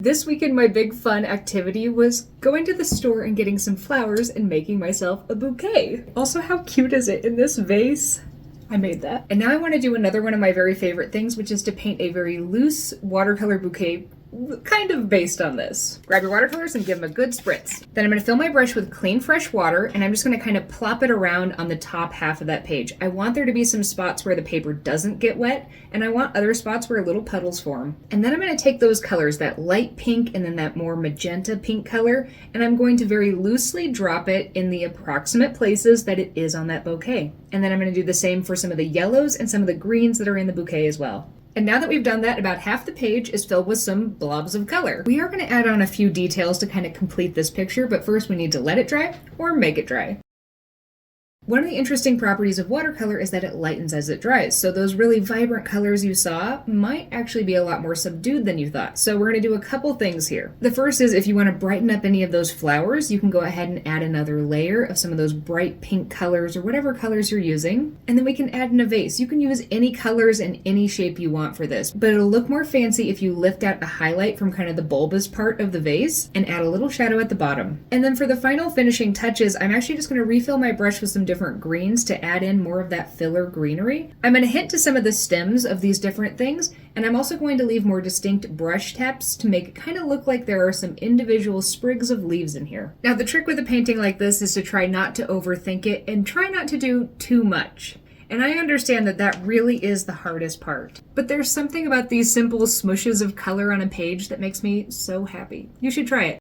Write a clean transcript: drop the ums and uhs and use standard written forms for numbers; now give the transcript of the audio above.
This weekend, my big fun activity was going to the store and getting some flowers and making myself a bouquet. Also, how cute is it in this vase? I made that. And now I want to do another one of my very favorite things, which is to paint a very loose watercolor bouquet kind of based on this. Grab your watercolors and give them a good spritz. Then I'm going to fill my brush with clean fresh water and I'm just going to kind of plop it around on the top half of that page. I want there to be some spots where the paper doesn't get wet and I want other spots where little puddles form. And then I'm going to take those colors, that light pink and then that more magenta pink color, and I'm going to very loosely drop it in the approximate places that it is on that bouquet. And then I'm going to do the same for some of the yellows and some of the greens that are in the bouquet as well. And now that we've done that, about half the page is filled with some blobs of color. We are going to add on a few details to kind of complete this picture, but first we need to let it dry or make it dry. One of the interesting properties of watercolor is that it lightens as it dries, so those really vibrant colors you saw might actually be a lot more subdued than you thought. So we're going to do a couple things here. The first is if you want to brighten up any of those flowers, you can go ahead and add another layer of some of those bright pink colors or whatever colors you're using. And then we can add in a vase. You can use any colors and any shape you want for this, but it'll look more fancy if you lift out a highlight from kind of the bulbous part of the vase and add a little shadow at the bottom. And then for the final finishing touches, I'm actually just going to refill my brush with some different greens to add in more of that filler greenery. I'm going to hint to some of the stems of these different things, and I'm also going to leave more distinct brush taps to make it kind of look like there are some individual sprigs of leaves in here. Now, the trick with a painting like this is to try not to overthink it and try not to do too much. And I understand that that really is the hardest part. But there's something about these simple smooshes of color on a page that makes me so happy. You should try it.